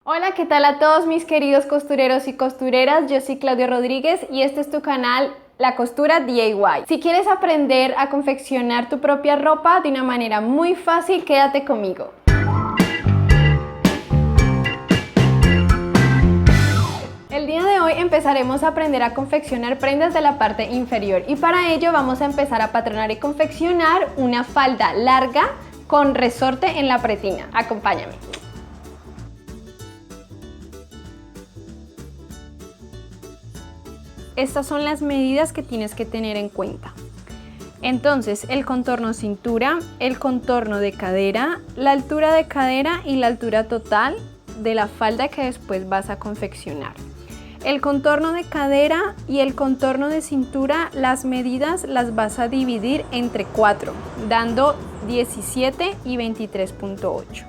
Hola, ¿qué tal a todos mis queridos costureros y costureras? Yo soy Claudia Rodríguez y este es tu canal La Costura DIY. Si quieres aprender a confeccionar tu propia ropa de una manera muy fácil, quédate conmigo. El día de hoy empezaremos a aprender a confeccionar prendas de la parte inferior y para ello vamos a empezar a patronar y confeccionar una falda larga con resorte en la pretina. Acompáñame. Estas son las medidas que tienes que tener en cuenta. Entonces, el contorno cintura, el contorno de cadera, la altura de cadera y la altura total de la falda que después vas a confeccionar. El contorno de cadera y el contorno de cintura, las medidas las vas a dividir entre 4, dando 17 y 23.8.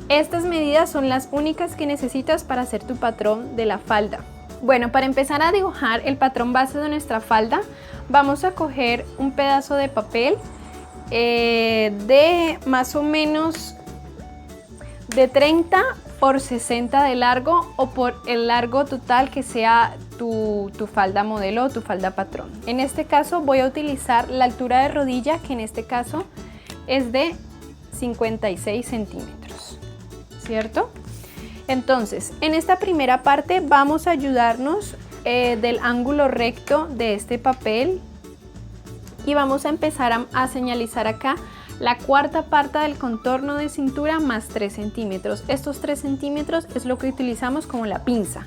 Estas medidas son las únicas que necesitas para hacer tu patrón de la falda. Bueno, para empezar a dibujar el patrón base de nuestra falda, vamos a coger un pedazo de papel de más o menos de 30 por 60 de largo o por el largo total que sea tu falda modelo o tu falda patrón. En este caso voy a utilizar la altura de rodilla, que en este caso es de 56 centímetros, ¿cierto? Entonces, en esta primera parte vamos a ayudarnos del ángulo recto de este papel y vamos a empezar a señalizar acá la cuarta parte del contorno de cintura más 3 centímetros. Estos 3 centímetros es lo que utilizamos como la pinza.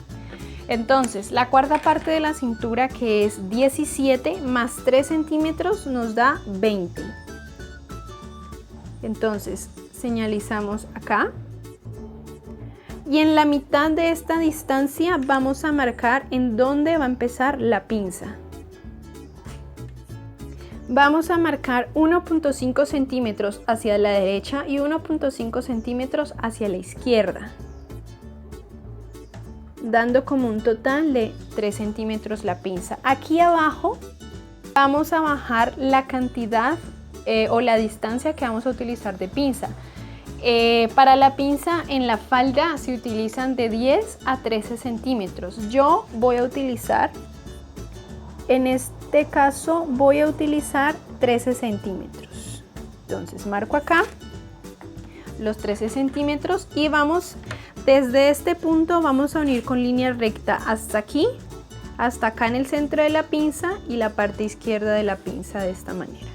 Entonces, la cuarta parte de la cintura, que es 17 más 3 centímetros, nos da 20. Entonces, señalizamos acá. Y en la mitad de esta distancia vamos a marcar en dónde va a empezar la pinza. Vamos a marcar 1.5 centímetros hacia la derecha y 1.5 centímetros hacia la izquierda, dando como un total de 3 centímetros la pinza. Aquí abajo vamos a bajar la cantidad o la distancia que vamos a utilizar de pinza. Para la pinza en la falda se utilizan de 10 a 13 centímetros. Yo voy a utilizar, en este caso voy a utilizar 13 centímetros. Entonces marco acá los 13 centímetros y vamos desde este punto, vamos a unir con línea recta hasta aquí, hasta acá en el centro de la pinza y la parte izquierda de la pinza de esta manera.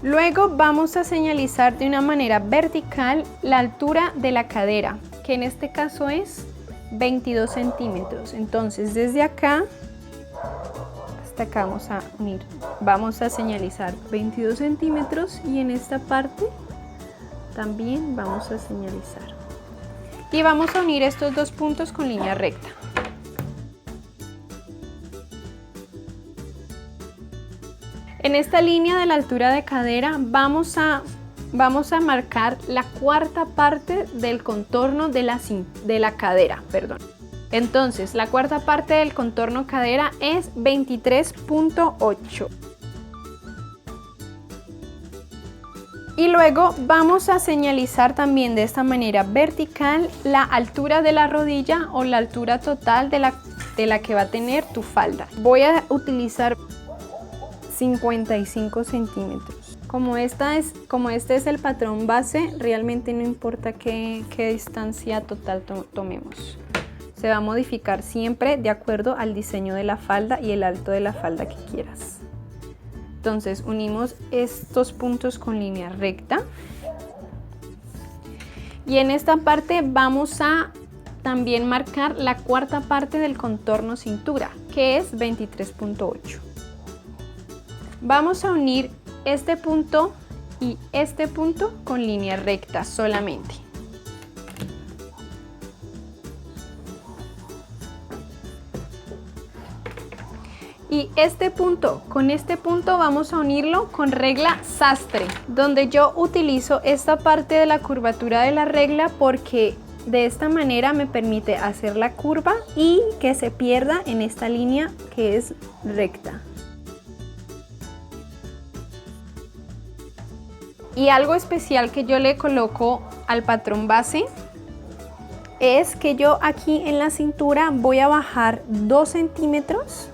Luego vamos a señalizar de una manera vertical la altura de la cadera, que en este caso es 22 centímetros. Entonces desde acá hasta acá vamos a unir, vamos a señalizar 22 centímetros y en esta parte también vamos a señalizar. Y vamos a unir estos dos puntos con línea recta. En esta línea de la altura de cadera vamos a marcar la cuarta parte del contorno de la cadera, perdón. Entonces, la cuarta parte del contorno cadera es 23.8. Y luego vamos a señalizar también de esta manera vertical la altura de la rodilla o la altura total de la que va a tener tu falda. Voy a utilizar 55 centímetros. Como este es el patrón base, realmente no importa qué distancia total tomemos. Se va a modificar siempre de acuerdo al diseño de la falda y el alto de la falda que quieras. Entonces unimos estos puntos con línea recta. Y en esta parte vamos a también marcar la cuarta parte del contorno cintura, que es 23.8. Vamos a unir este punto y este punto con línea recta solamente. Y este punto con este punto vamos a unirlo con regla sastre, donde yo utilizo esta parte de la curvatura de la regla porque de esta manera me permite hacer la curva y que se pierda en esta línea que es recta. Y algo especial que yo le coloco al patrón base es que yo aquí en la cintura voy a bajar 2 centímetros,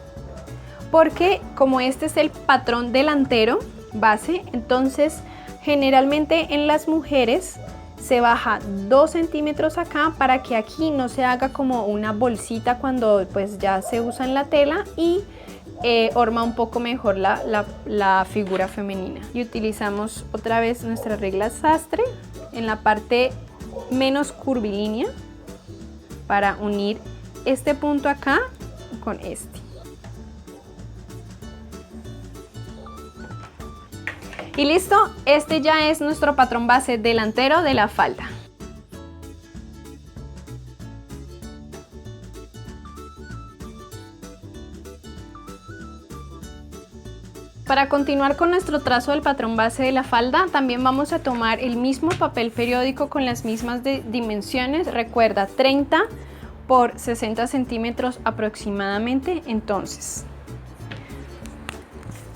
porque como este es el patrón delantero base, entonces generalmente en las mujeres se baja 2 centímetros acá para que aquí no se haga como una bolsita cuando pues ya se usa en la tela y orma un poco mejor la figura femenina. Y utilizamos otra vez nuestra regla sastre en la parte menos curvilínea para unir este punto acá con este. Y listo, este ya es nuestro patrón base delantero de la falda. Para continuar con nuestro trazo del patrón base de la falda, también vamos a tomar el mismo papel periódico con las mismas dimensiones. Recuerda, 30 por 60 centímetros aproximadamente. Entonces,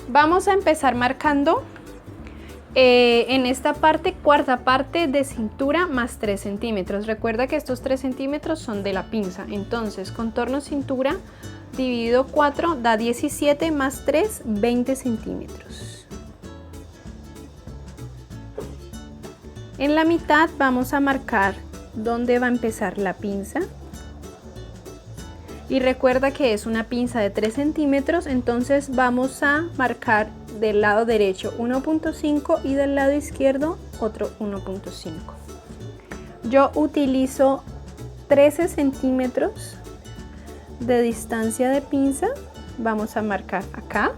vamos a empezar marcando en esta parte, cuarta parte de cintura más 3 centímetros. Recuerda que estos 3 centímetros son de la pinza. Entonces, contorno cintura dividido 4 da 17 más 3, 20 centímetros. En la mitad vamos a marcar dónde va a empezar la pinza. Y recuerda que es una pinza de 3 centímetros, entonces vamos a marcar del lado derecho 1.5 y del lado izquierdo otro 1.5. Yo utilizo 13 centímetros de distancia de pinza. Vamos a marcar acá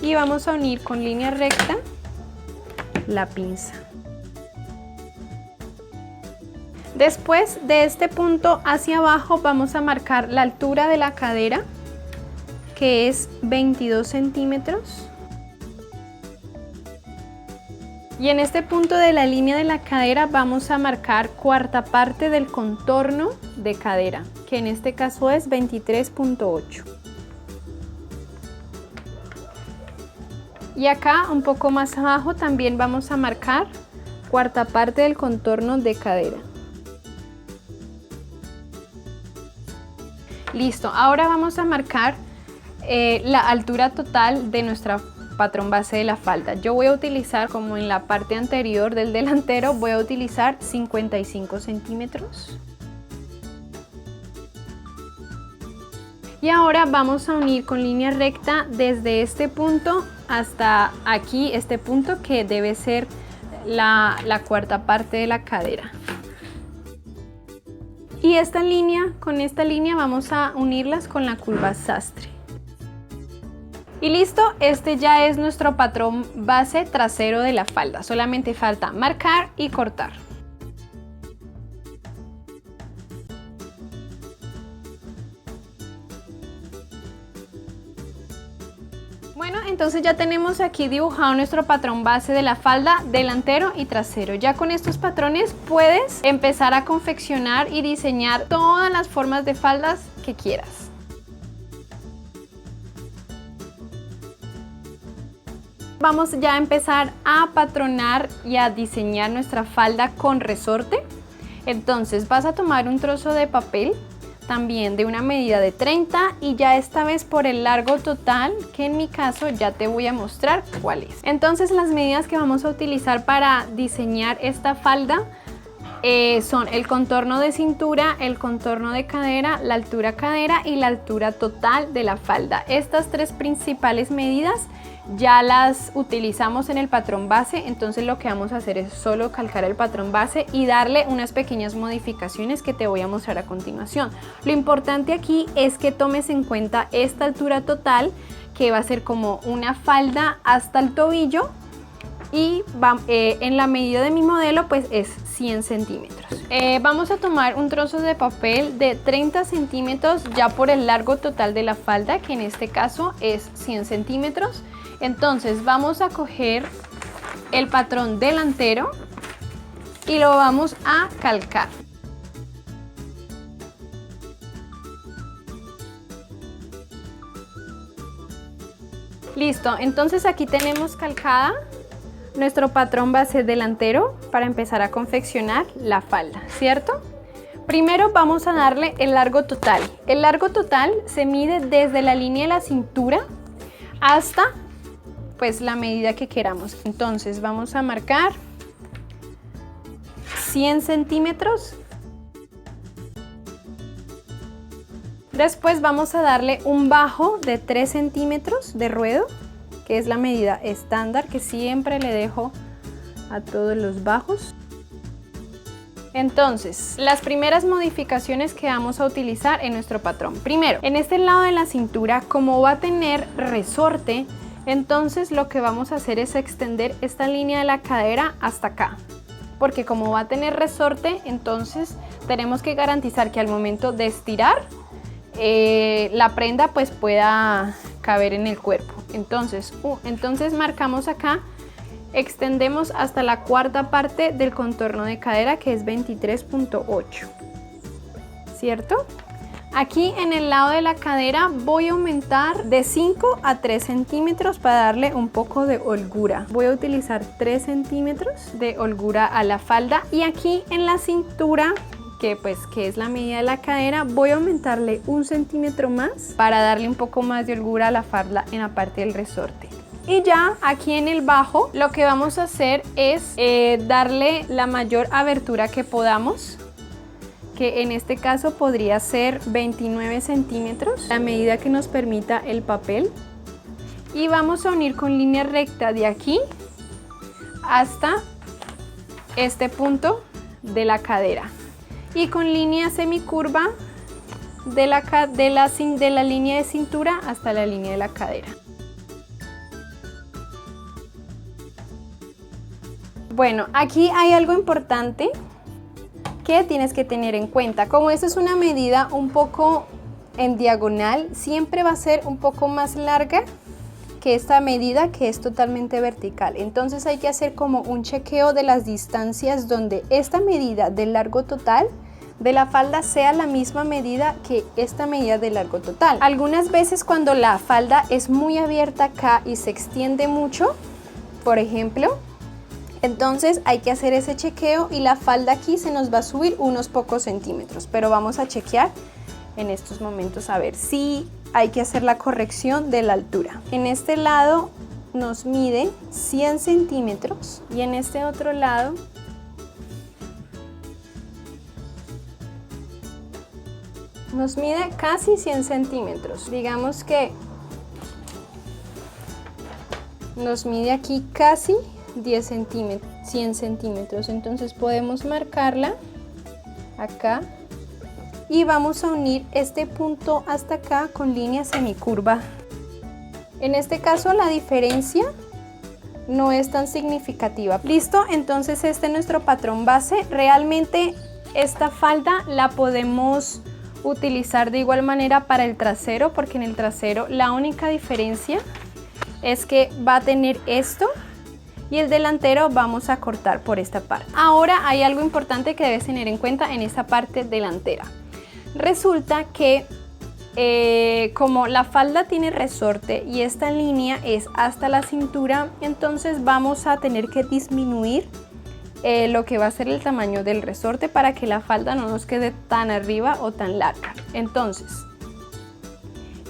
y vamos a unir con línea recta la pinza. Después de este punto hacia abajo vamos a marcar la altura de la cadera, que es 22 centímetros. Y en este punto de la línea de la cadera vamos a marcar cuarta parte del contorno de cadera, que en este caso es 23.8. Y acá un poco más abajo también vamos a marcar cuarta parte del contorno de cadera. Listo, ahora vamos a marcar la altura total de nuestra patrón base de la falda. Yo voy a utilizar, como en la parte anterior del delantero, voy a utilizar 55 centímetros. Y ahora vamos a unir con línea recta desde este punto hasta aquí, este punto que debe ser la cuarta parte de la cadera. Y esta línea, con esta línea vamos a unirlas con la curva sastre. Y listo, este ya es nuestro patrón base trasero de la falda. Solamente falta marcar y cortar. Bueno, entonces ya tenemos aquí dibujado nuestro patrón base de la falda delantero y trasero. Ya con estos patrones puedes empezar a confeccionar y diseñar todas las formas de faldas que quieras. Vamos ya a empezar a patronar y a diseñar nuestra falda con resorte. Entonces vas a tomar un trozo de papel, también de una medida de 30, y ya esta vez por el largo total, que en mi caso ya te voy a mostrar cuál es. Entonces las medidas que vamos a utilizar para diseñar esta falda son el contorno de cintura, el contorno de cadera, la altura cadera y la altura total de la falda. Estas tres principales medidas ya las utilizamos en el patrón base, entonces lo que vamos a hacer es solo calcar el patrón base y darle unas pequeñas modificaciones que te voy a mostrar a continuación. Lo importante aquí es que tomes en cuenta esta altura total, que va a ser como una falda hasta el tobillo, y en la medida de mi modelo pues es 100 centímetros. Vamos a tomar un trozo de papel de 30 centímetros ya por el largo total de la falda, que en este caso es 100 centímetros. Entonces vamos a coger el patrón delantero y lo vamos a calcar. Listo, entonces aquí tenemos calcada nuestro patrón base delantero para empezar a confeccionar la falda, ¿cierto? Primero vamos a darle el largo total. El largo total se mide desde la línea de la cintura hasta pues la medida que queramos. Entonces vamos a marcar 100 centímetros. Después vamos a darle un bajo de 3 centímetros de ruedo, que es la medida estándar que siempre le dejo a todos los bajos. Entonces, las primeras modificaciones que vamos a utilizar en nuestro patrón. Primero, en este lado de la cintura, como va a tener resorte, entonces lo que vamos a hacer es extender esta línea de la cadera hasta acá. Porque como va a tener resorte, entonces tenemos que garantizar que al momento de estirar, la prenda pues pueda caber en el cuerpo. Entonces marcamos acá, extendemos hasta la cuarta parte del contorno de cadera, que es 23.8, ¿cierto? Aquí en el lado de la cadera voy a aumentar de 5 a 3 centímetros para darle un poco de holgura. Voy a utilizar 3 centímetros de holgura a la falda, y aquí en la cintura, que es la medida de la cadera, voy a aumentarle 1 centímetro más para darle un poco más de holgura a la falda en la parte del resorte. Y ya aquí en el bajo lo que vamos a hacer es darle la mayor abertura que podamos, que en este caso podría ser 29 centímetros, la medida que nos permita el papel. Y vamos a unir con línea recta de aquí hasta este punto de la cadera, y con línea semicurva de la línea de cintura hasta la línea de la cadera. Bueno, aquí hay algo importante que tienes que tener en cuenta. Como esta es una medida un poco en diagonal, siempre va a ser un poco más larga que esta medida, que es totalmente vertical. Entonces hay que hacer como un chequeo de las distancias donde esta medida del largo total de la falda sea la misma medida que esta medida de largo total. Algunas veces cuando la falda es muy abierta acá y se extiende mucho, por ejemplo, entonces hay que hacer ese chequeo y la falda aquí se nos va a subir unos pocos centímetros, pero vamos a chequear en estos momentos a ver si hay que hacer la corrección de la altura. En este lado nos mide 100 centímetros y en este otro lado nos mide casi 100 centímetros. Digamos que nos mide aquí casi 100 centímetros. Entonces podemos marcarla acá y vamos a unir este punto hasta acá con línea semicurva. En este caso la diferencia no es tan significativa. Listo, entonces este es nuestro patrón base. Realmente esta falda la podemos utilizar de igual manera para el trasero, porque en el trasero la única diferencia es que va a tener esto y el delantero vamos a cortar por esta parte. Ahora hay algo importante que debes tener en cuenta en esta parte delantera. Resulta que como la falda tiene resorte y esta línea es hasta la cintura, entonces vamos a tener que disminuir lo que va a ser el tamaño del resorte para que la falda no nos quede tan arriba o tan larga. Entonces,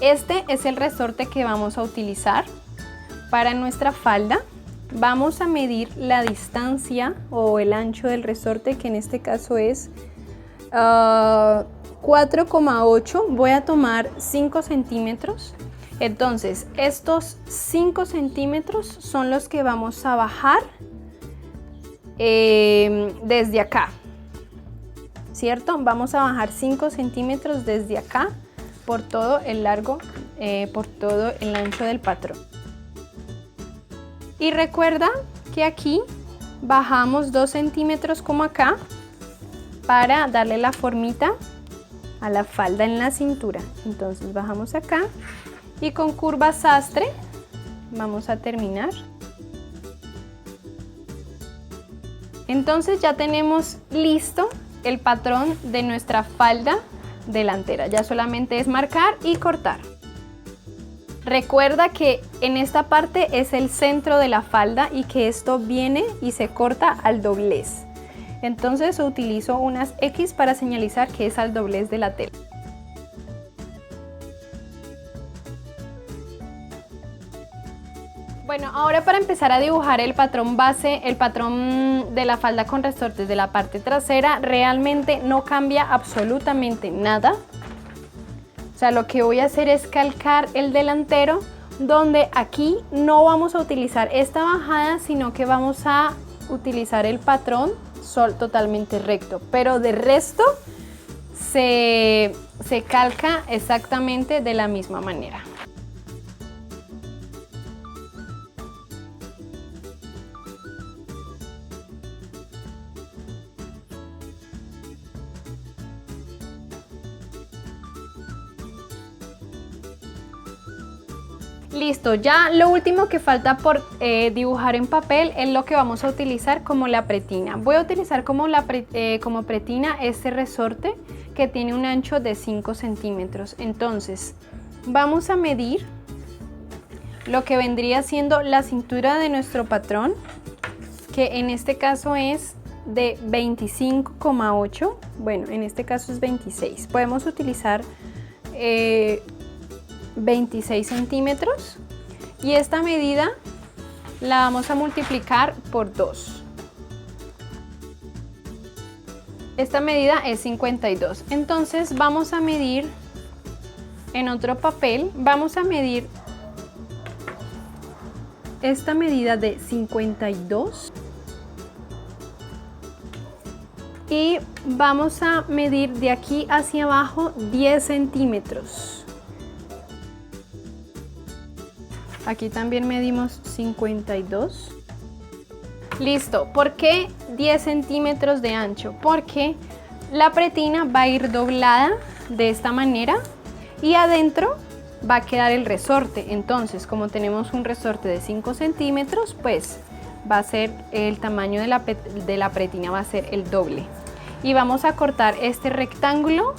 este es el resorte que vamos a utilizar para nuestra falda. Vamos a medir la distancia o el ancho del resorte, que en este caso es 4,8. Voy a tomar 5 centímetros. Entonces, estos 5 centímetros son los que vamos a bajar desde acá, ¿cierto? Vamos a bajar 5 centímetros desde acá por todo el largo, por todo el ancho del patrón. Y recuerda que aquí bajamos 2 centímetros como acá para darle la formita a la falda en la cintura. Entonces bajamos acá y con curva sastre vamos a terminar. Entonces ya tenemos listo el patrón de nuestra falda delantera. Ya solamente es marcar y cortar. Recuerda que en esta parte es el centro de la falda y que esto viene y se corta al doblez. Entonces utilizo unas X para señalizar que es al doblez de la tela. Bueno, ahora para empezar a dibujar el patrón base, el patrón de la falda con resortes de la parte trasera, realmente no cambia absolutamente nada. O sea, lo que voy a hacer es calcar el delantero, donde aquí no vamos a utilizar esta bajada, sino que vamos a utilizar el patrón totalmente recto. Pero de resto se calca exactamente de la misma manera. Listo, ya lo último que falta por dibujar en papel es lo que vamos a utilizar como la pretina. Voy a utilizar como pretina este resorte que tiene un ancho de 5 centímetros. Entonces vamos a medir lo que vendría siendo la cintura de nuestro patrón, que en este caso es de 25,8. Bueno, en este caso es 26. Podemos utilizar 26 centímetros y esta medida la vamos a multiplicar por 2. Esta medida es 52. Entonces vamos a medir en otro papel, vamos a medir esta medida de 52 y vamos a medir de aquí hacia abajo 10 centímetros. Aquí también medimos 52. Listo. ¿Por qué 10 centímetros de ancho? Porque la pretina va a ir doblada de esta manera y adentro va a quedar el resorte. Entonces, como tenemos un resorte de 5 centímetros, pues va a ser el tamaño de la pretina, va a ser el doble. Y vamos a cortar este rectángulo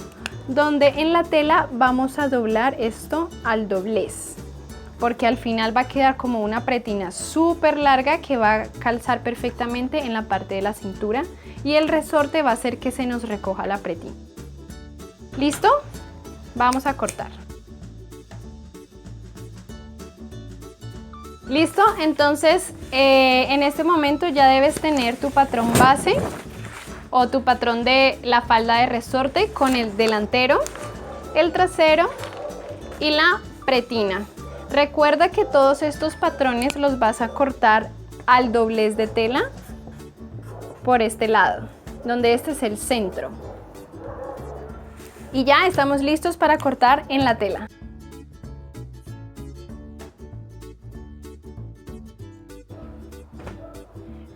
donde en la tela vamos a doblar esto al doblez, porque al final va a quedar como una pretina súper larga que va a calzar perfectamente en la parte de la cintura y el resorte va a hacer que se nos recoja la pretina. ¿Listo? Vamos a cortar. ¿Listo? Entonces en este momento ya debes tener tu patrón base o tu patrón de la falda de resorte con el delantero, el trasero y la pretina. Recuerda que todos estos patrones los vas a cortar al doblez de tela por este lado, donde este es el centro. Y ya estamos listos para cortar en la tela.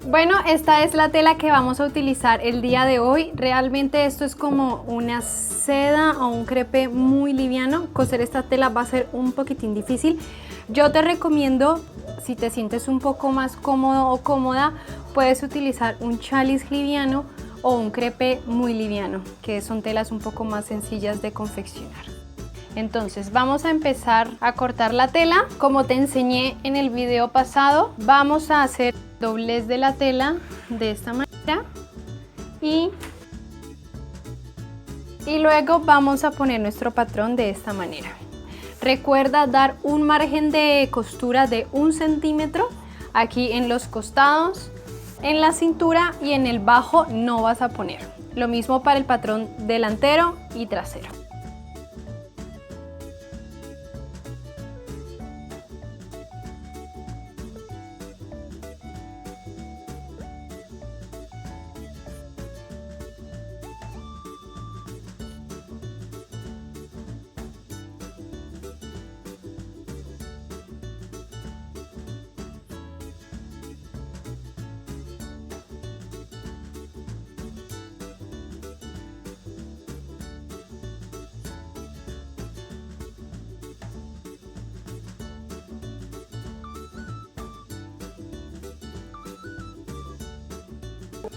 Bueno, esta es la tela que vamos a utilizar el día de hoy. Realmente esto es como una seda o un crepé muy liviano. Coser esta tela va a ser un poquitín difícil. Yo te recomiendo, si te sientes un poco más cómodo o cómoda, puedes utilizar un chalis liviano o un crepé muy liviano, que son telas un poco más sencillas de confeccionar. Entonces vamos a empezar a cortar la tela. Como te enseñé en el video pasado, vamos a hacer doblez de la tela de esta manera y luego vamos a poner nuestro patrón de esta manera. Recuerda dar un margen de costura de 1 centímetro aquí en los costados, en la cintura y en el bajo no vas a poner. Lo mismo para el patrón delantero y trasero.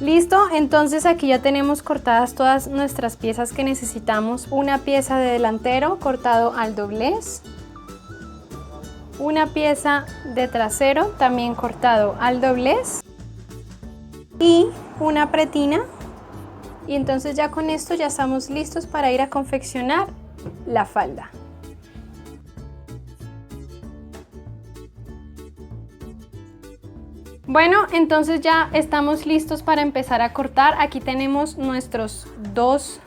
Listo, entonces aquí ya tenemos cortadas todas nuestras piezas que necesitamos. Una pieza de delantero cortado al doblez, una pieza de trasero también cortado al doblez y una pretina Y entonces ya con esto ya estamos listos para ir a confeccionar la falda. Bueno, entonces ya estamos listos para empezar a cortar. Aquí tenemos nuestros dos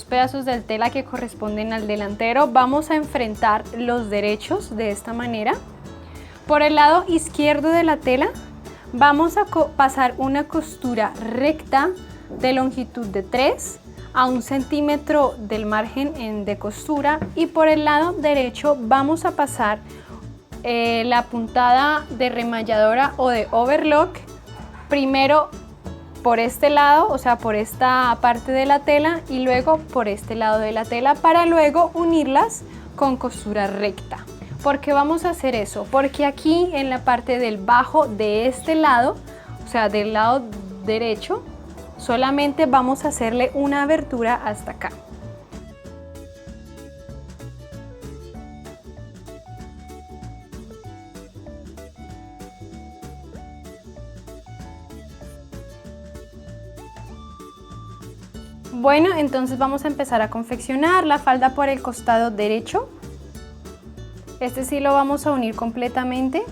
pedazos de tela que corresponden al delantero. Vamos a enfrentar los derechos de esta manera. Por el lado izquierdo de la tela vamos a pasar una costura recta de longitud de 3 a 1 centímetro del margen de costura, y por el lado derecho vamos a pasar la puntada de remalladora o de overlock primero por este lado, o sea, por esta parte de la tela, y luego por este lado de la tela, para luego unirlas con costura recta. ¿Por qué vamos a hacer eso? Porque aquí en la parte del bajo de este lado, o sea, del lado derecho, solamente vamos a hacerle una abertura hasta acá. Bueno, entonces vamos a empezar a confeccionar la falda por el costado derecho. Este sí lo vamos a unir completamente.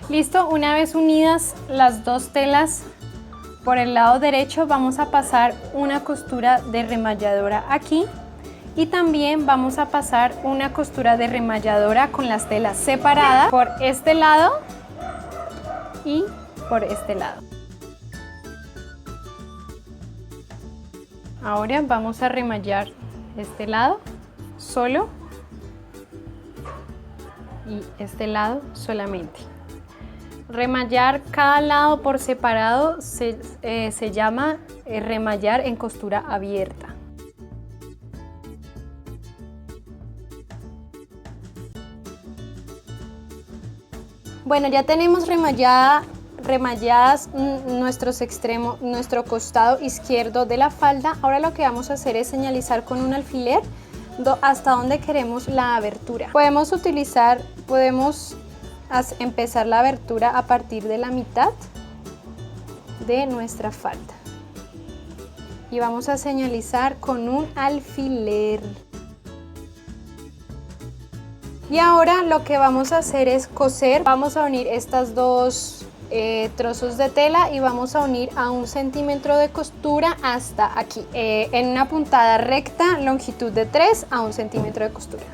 Listo, una vez unidas las dos telas por el lado derecho, vamos a pasar una costura de remalladora aquí. Y también vamos a pasar una costura de remalladora con las telas separadas por este lado y por este lado. Ahora vamos a remallar este lado solo y este lado solamente. Remallar cada lado por separado se llama remallar en costura abierta. Bueno, ya tenemos remalladas nuestros extremos, nuestro costado izquierdo de la falda. Ahora lo que vamos a hacer es señalizar con un alfiler hasta donde queremos la abertura. Podemos empezar la abertura a partir de la mitad de nuestra falda. Y vamos a señalizar con un alfiler. Y ahora lo que vamos a hacer es coser. Vamos a unir estas dos trozos de tela y vamos a unir a 1 centímetro de costura hasta aquí, en una puntada recta, longitud de 3 a 1 centímetro de costura.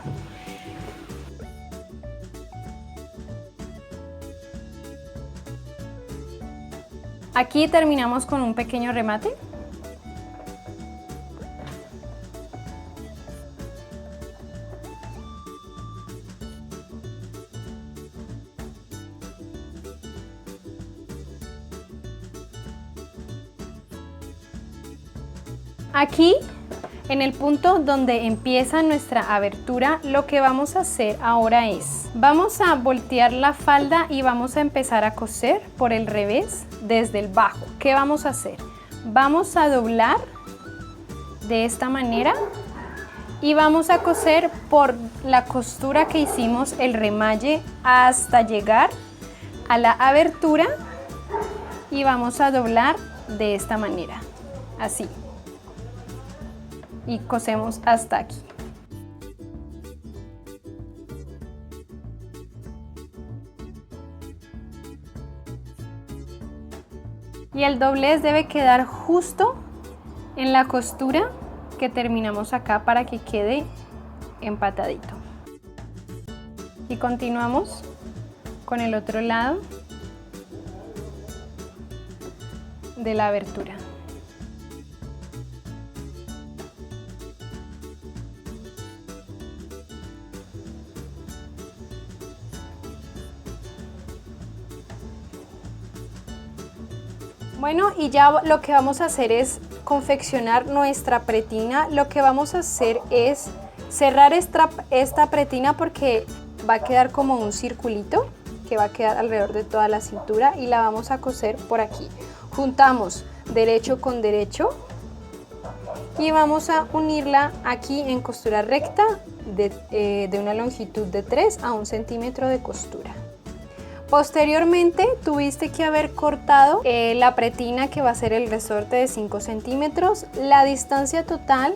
Aquí terminamos con un pequeño remate. Aquí, en el punto donde empieza nuestra abertura, lo que vamos a hacer ahora es, vamos a voltear la falda y vamos a empezar a coser por el revés desde el bajo. ¿Qué vamos a hacer? Vamos a doblar de esta manera y vamos a coser por la costura que hicimos el remalle hasta llegar a la abertura, y vamos a doblar de esta manera, así. Y cosemos hasta aquí. Y el doblez debe quedar justo en la costura que terminamos acá para que quede empatadito. Y continuamos con el otro lado de la abertura. Bueno, y ya lo que vamos a hacer es confeccionar nuestra pretina. Lo que vamos a hacer es cerrar esta pretina, porque va a quedar como un circulito que va a quedar alrededor de toda la cintura, y la vamos a coser por aquí. Juntamos derecho con derecho y vamos a unirla aquí en costura recta de una longitud de 3 a 1 centímetro de costura. Posteriormente tuviste que haber cortado la pretina, que va a ser el resorte, de 5 centímetros. La distancia total,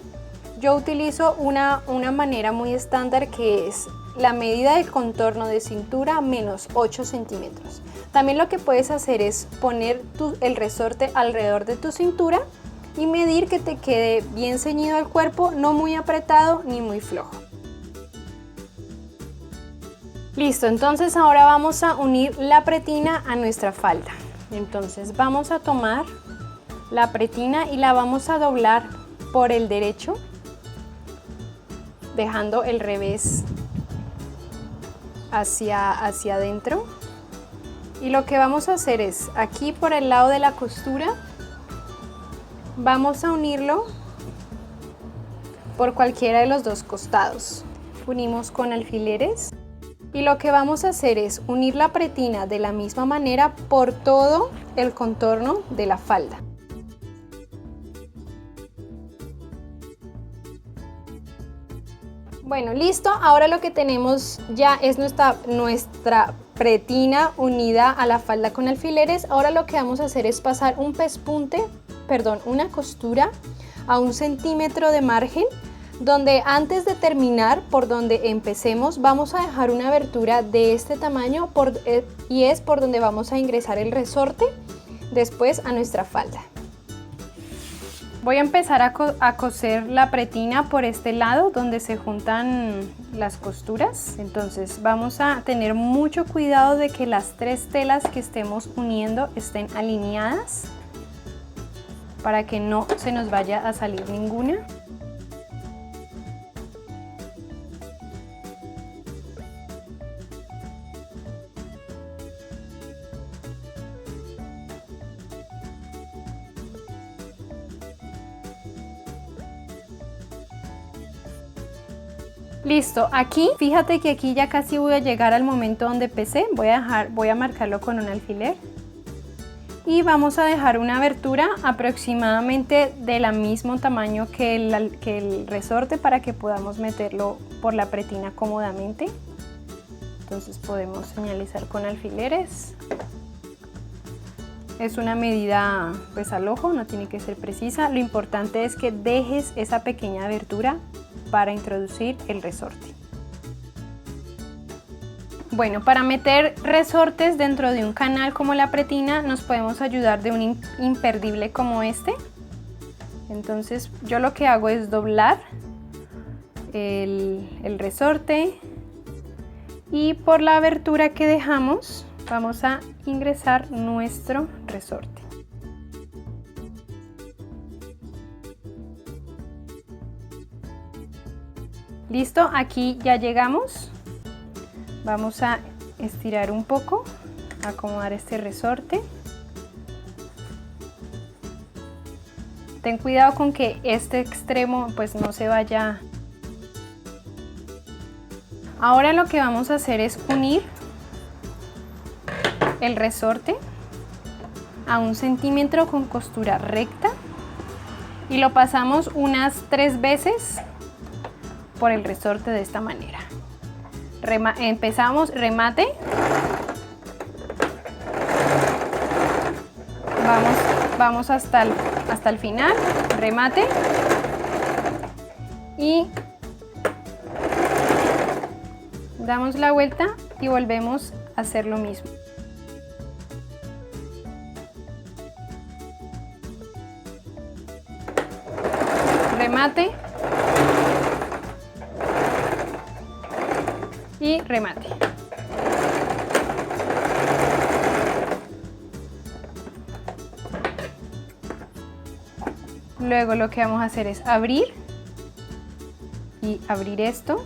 yo utilizo una manera muy estándar, que es la medida del contorno de cintura menos 8 centímetros. También lo que puedes hacer es poner el resorte alrededor de tu cintura y medir que te quede bien ceñido al cuerpo, no muy apretado ni muy flojo. Listo, entonces ahora vamos a unir la pretina a nuestra falda. Entonces vamos a tomar la pretina y la vamos a doblar por el derecho, dejando el revés hacia adentro. Y lo que vamos a hacer es, aquí por el lado de la costura, vamos a unirlo por cualquiera de los dos costados. Unimos con alfileres. Y lo que vamos a hacer es unir la pretina de la misma manera por todo el contorno de la falda. Bueno, listo. Ahora lo que tenemos ya es nuestra pretina unida a la falda con alfileres. Ahora lo que vamos a hacer es pasar una costura a 1 centímetro de margen, donde antes de terminar, por donde empecemos, vamos a dejar una abertura de este tamaño y es por donde vamos a ingresar el resorte después a nuestra falda. Voy a empezar a coser la pretina por este lado donde se juntan las costuras. Entonces vamos a tener mucho cuidado de que las 3 telas que estemos uniendo estén alineadas para que no se nos vaya a salir ninguna. Listo, aquí, fíjate que aquí ya casi voy a llegar al momento donde empecé. Voy a marcarlo con un alfiler. Y vamos a dejar una abertura aproximadamente del mismo tamaño que el resorte, para que podamos meterlo por la pretina cómodamente. Entonces podemos señalizar con alfileres. Es una medida pues al ojo, no tiene que ser precisa. Lo importante es que dejes esa pequeña abertura para introducir el resorte. Bueno, para meter resortes dentro de un canal como la pretina nos podemos ayudar de un imperdible como este. Entonces yo lo que hago es doblar el resorte y por la abertura que dejamos vamos a ingresar nuestro resorte. Listo, aquí ya llegamos. Vamos a estirar un poco, acomodar este resorte. Ten cuidado con que este extremo pues no se vaya. Ahora lo que vamos a hacer es unir el resorte a 1 centímetro con costura recta y lo pasamos unas 3 veces por el resorte de esta manera. Empezamos remate, vamos hasta el final, remate y damos la vuelta y volvemos a hacer lo mismo. Remate y remate. Luego lo que vamos a hacer es abrir y abrir esto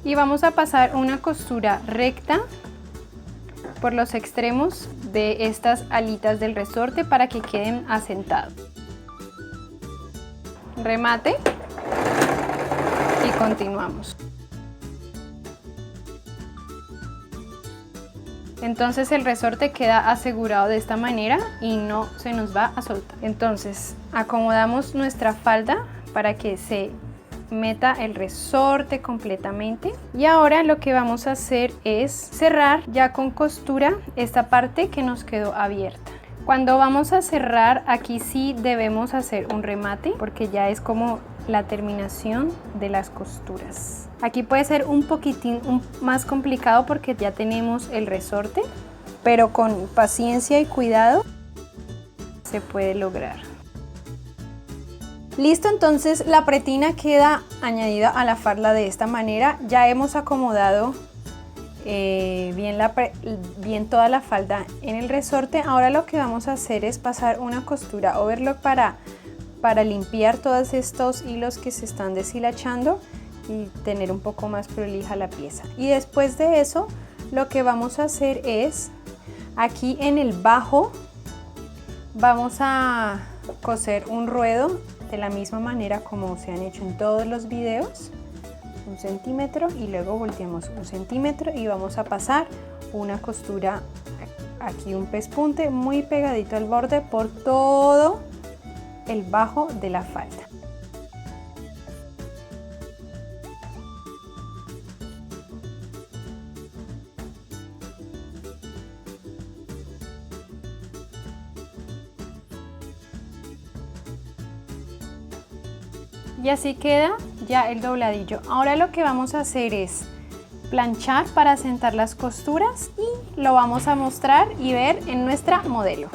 y vamos a pasar una costura recta por los extremos de estas alitas del resorte para que queden asentados. Remate y continuamos. Entonces el resorte queda asegurado de esta manera y no se nos va a soltar. Entonces acomodamos nuestra falda para que se meta el resorte completamente. Y ahora lo que vamos a hacer es cerrar ya con costura esta parte que nos quedó abierta. Cuando vamos a cerrar, aquí sí debemos hacer un remate porque ya es como la terminación de las costuras. Aquí puede ser un poquitín más complicado porque ya tenemos el resorte, pero con paciencia y cuidado se puede lograr. Listo, entonces la pretina queda añadida a la falda de esta manera. Ya hemos acomodado bien toda la falda en el resorte. Ahora lo que vamos a hacer es pasar una costura overlock para limpiar todos estos hilos que se están deshilachando y tener un poco más prolija la pieza. Y después de eso lo que vamos a hacer es aquí en el bajo vamos a coser un ruedo de la misma manera como se han hecho en todos los videos, 1 centímetro, y luego volteamos 1 centímetro y vamos a pasar una costura aquí, un pespunte muy pegadito al borde por todo el bajo de la falda. Y así queda ya el dobladillo. Ahora lo que vamos a hacer es planchar para sentar las costuras y lo vamos a mostrar y ver en nuestra modelo.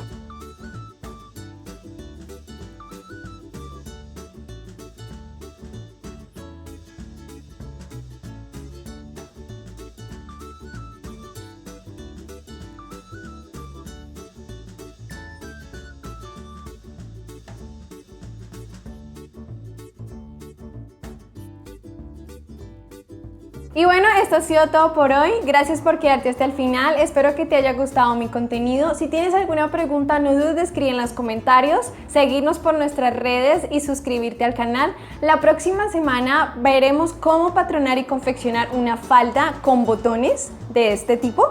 Y bueno, esto ha sido todo por hoy. Gracias por quedarte hasta el final. Espero que te haya gustado mi contenido. Si tienes alguna pregunta, no dudes de escribir en los comentarios, seguirnos por nuestras redes y suscribirte al canal. La próxima semana veremos cómo patronar y confeccionar una falda con botones de este tipo.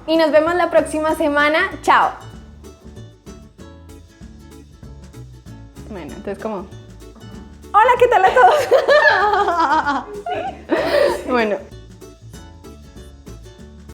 Y nos vemos la próxima semana. ¡Chao! Bueno, entonces como... Hola, ¿qué tal a todos? Bueno.